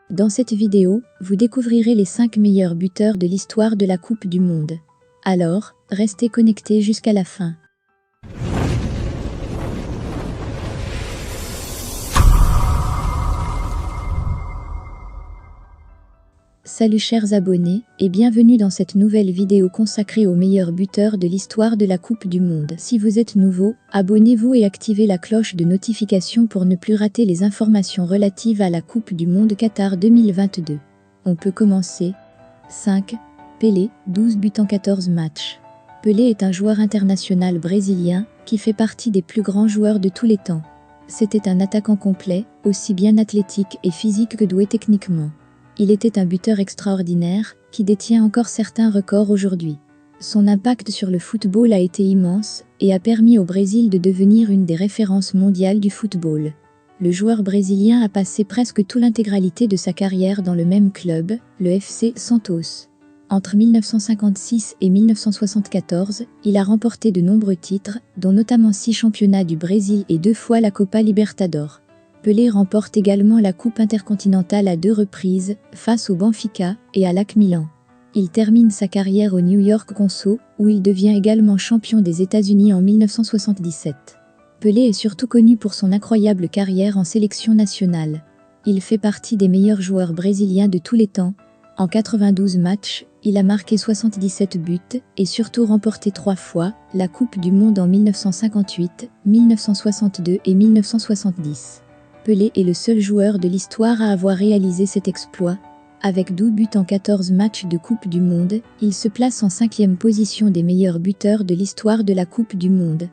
Dans cette vidéo, vous découvrirez les 5 meilleurs buteurs de l'histoire de la Coupe du Monde. Alors, restez connectés jusqu'à la fin. Salut chers abonnés, et bienvenue dans cette nouvelle vidéo consacrée aux meilleurs buteurs de l'histoire de la Coupe du Monde. Si vous êtes nouveau, abonnez-vous et activez la cloche de notification pour ne plus rater les informations relatives à la Coupe du Monde Qatar 2022. On peut commencer. 5. Pelé, 12 buts en 14 matchs. Pelé est un joueur international brésilien qui fait partie des plus grands joueurs de tous les temps. C'était un attaquant complet, aussi bien athlétique et physique que doué techniquement. Il était un buteur extraordinaire, qui détient encore certains records aujourd'hui. Son impact sur le football a été immense, et a permis au Brésil de devenir une des références mondiales du football. Le joueur brésilien a passé presque toute l'intégralité de sa carrière dans le même club, le FC Santos. Entre 1956 et 1974, il a remporté de nombreux titres, dont notamment 6 championnats du Brésil et 2 fois la Copa Libertadores. Pelé remporte également la Coupe intercontinentale à 2 reprises, face au Benfica et à l'AC Milan. Il termine sa carrière au New York Conso, où il devient également champion des États-Unis en 1977. Pelé est surtout connu pour son incroyable carrière en sélection nationale. Il fait partie des meilleurs joueurs brésiliens de tous les temps. En 92 matchs, il a marqué 77 buts et surtout remporté 3 fois la Coupe du Monde en 1958, 1962 et 1970. Pelé est le seul joueur de l'histoire à avoir réalisé cet exploit. Avec 12 buts en 14 matchs de Coupe du Monde, il se place en 5e position des meilleurs buteurs de l'histoire de la Coupe du Monde.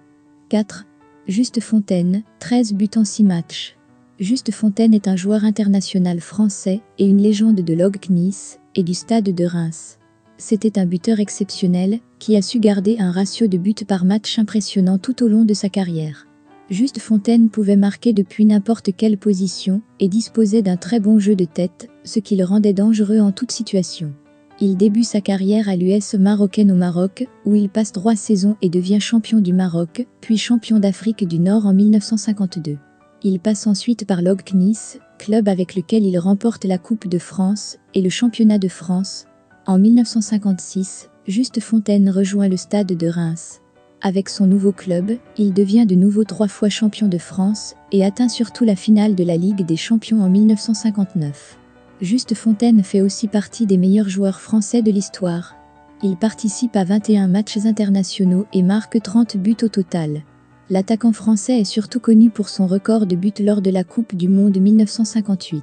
4. Juste Fontaine, 13 buts en 6 matchs. Juste Fontaine est un joueur international français et une légende de l'OGC Nice et du Stade de Reims. C'était un buteur exceptionnel qui a su garder un ratio de buts par match impressionnant tout au long de sa carrière. Juste Fontaine pouvait marquer depuis n'importe quelle position et disposait d'un très bon jeu de tête, ce qui le rendait dangereux en toute situation. Il débute sa carrière à l'US marocaine au Maroc, où il passe 3 saisons et devient champion du Maroc, puis champion d'Afrique du Nord en 1952. Il passe ensuite par l'OGC Nice, club avec lequel il remporte la Coupe de France et le championnat de France. En 1956, Juste Fontaine rejoint le Stade de Reims. Avec son nouveau club, il devient de nouveau 3 fois champion de France et atteint surtout la finale de la Ligue des Champions en 1959. Juste Fontaine fait aussi partie des meilleurs joueurs français de l'histoire. Il participe à 21 matchs internationaux et marque 30 buts au total. L'attaquant français est surtout connu pour son record de buts lors de la Coupe du Monde 1958.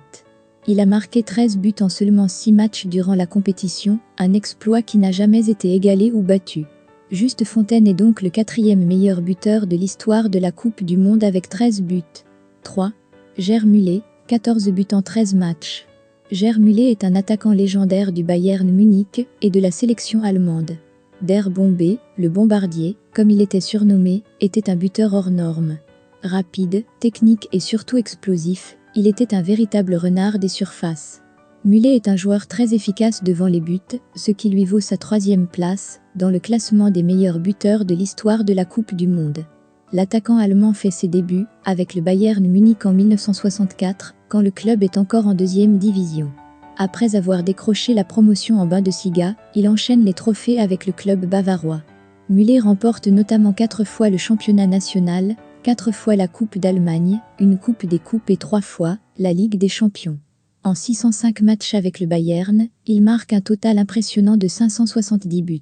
Il a marqué 13 buts en seulement 6 matchs durant la compétition, un exploit qui n'a jamais été égalé ou battu. Juste Fontaine est donc le 4e meilleur buteur de l'histoire de la Coupe du Monde avec 13 buts. 3. Gerd Müller, 14 buts en 13 matchs. Gerd Müller est un attaquant légendaire du Bayern Munich et de la sélection allemande. Der Bombe, le bombardier, comme il était surnommé, était un buteur hors norme. Rapide, technique et surtout explosif, il était un véritable renard des surfaces. Müller est un joueur très efficace devant les buts, ce qui lui vaut sa 3e place dans le classement des meilleurs buteurs de l'histoire de la Coupe du Monde. L'attaquant allemand fait ses débuts avec le Bayern Munich en 1964, quand le club est encore en 2e division. Après avoir décroché la promotion en Bundesliga, il enchaîne les trophées avec le club bavarois. Müller remporte notamment 4 fois le championnat national, 4 fois la Coupe d'Allemagne, une Coupe des Coupes et 3 fois la Ligue des Champions. En 605 matchs avec le Bayern, il marque un total impressionnant de 570 buts.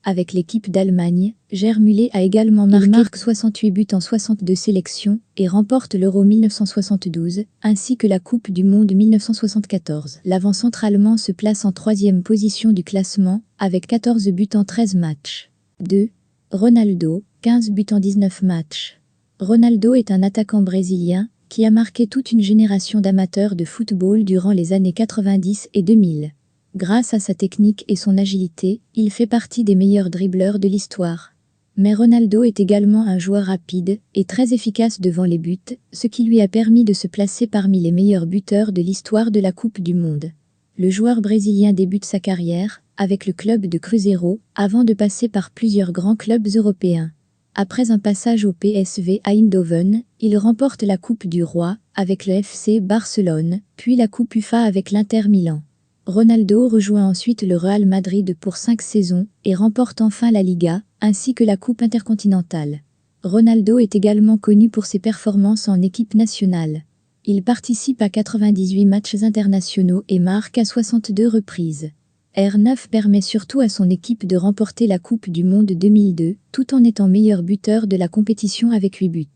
Avec l'équipe d'Allemagne, Gerd Müller a également marqué 68 buts en 62 sélections et remporte l'Euro 1972, ainsi que la Coupe du Monde 1974. L'avant-centre allemand se place en 3e position du classement, avec 14 buts en 13 matchs. 2. Ronaldo, 15 buts en 19 matchs. Ronaldo est un attaquant brésilien qui a marqué toute une génération d'amateurs de football durant les années 90 et 2000. Grâce à sa technique et son agilité, il fait partie des meilleurs dribbleurs de l'histoire. Mais Ronaldo est également un joueur rapide et très efficace devant les buts, ce qui lui a permis de se placer parmi les meilleurs buteurs de l'histoire de la Coupe du Monde. Le joueur brésilien débute sa carrière avec le club de Cruzeiro avant de passer par plusieurs grands clubs européens. Après un passage au PSV Eindhoven, il remporte la Coupe du Roi avec le FC Barcelone, puis la Coupe UEFA avec l'Inter Milan. Ronaldo rejoint ensuite le Real Madrid pour 5 saisons et remporte enfin la Liga, ainsi que la Coupe intercontinentale. Ronaldo est également connu pour ses performances en équipe nationale. Il participe à 98 matchs internationaux et marque à 62 reprises. R9 permet surtout à son équipe de remporter la Coupe du Monde 2002, tout en étant meilleur buteur de la compétition avec 8 buts.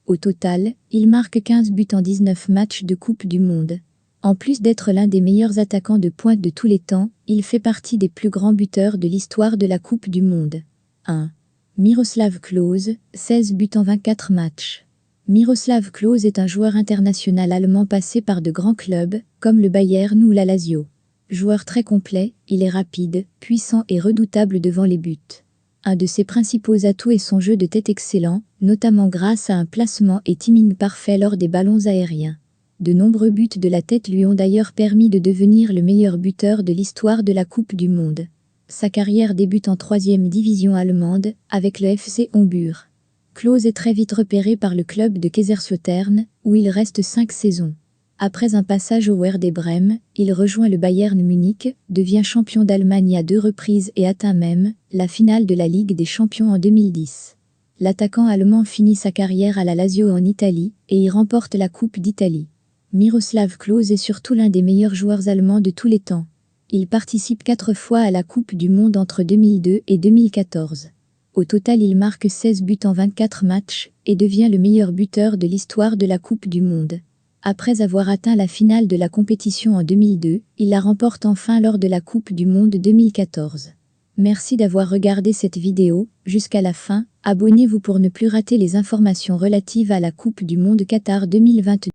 Au total, il marque 15 buts en 19 matchs de Coupe du Monde. En plus d'être l'un des meilleurs attaquants de pointe de tous les temps, il fait partie des plus grands buteurs de l'histoire de la Coupe du Monde. 1. Miroslav Klose, 16 buts en 24 matchs. Miroslav Klose est un joueur international allemand passé par de grands clubs, comme le Bayern ou la Lazio. Joueur très complet, il est rapide, puissant et redoutable devant les buts. Un de ses principaux atouts est son jeu de tête excellent, notamment grâce à un placement et timing parfait lors des ballons aériens. De nombreux buts de la tête lui ont d'ailleurs permis de devenir le meilleur buteur de l'histoire de la Coupe du Monde. Sa carrière débute en 3e division allemande, avec le FC Homburg. Klose est très vite repéré par le club de Kaiserslautern, où il reste 5 saisons. Après un passage au Werder Brême, il rejoint le Bayern Munich, devient champion d'Allemagne à 2 reprises et atteint même la finale de la Ligue des Champions en 2010. L'attaquant allemand finit sa carrière à la Lazio en Italie et y remporte la Coupe d'Italie. Miroslav Klose est surtout l'un des meilleurs joueurs allemands de tous les temps. Il participe 4 fois à la Coupe du Monde entre 2002 et 2014. Au total, il marque 16 buts en 24 matchs et devient le meilleur buteur de l'histoire de la Coupe du Monde. Après avoir atteint la finale de la compétition en 2002, il la remporte enfin lors de la Coupe du Monde 2014. Merci d'avoir regardé cette vidéo jusqu'à la fin. Abonnez-vous pour ne plus rater les informations relatives à la Coupe du Monde Qatar 2022.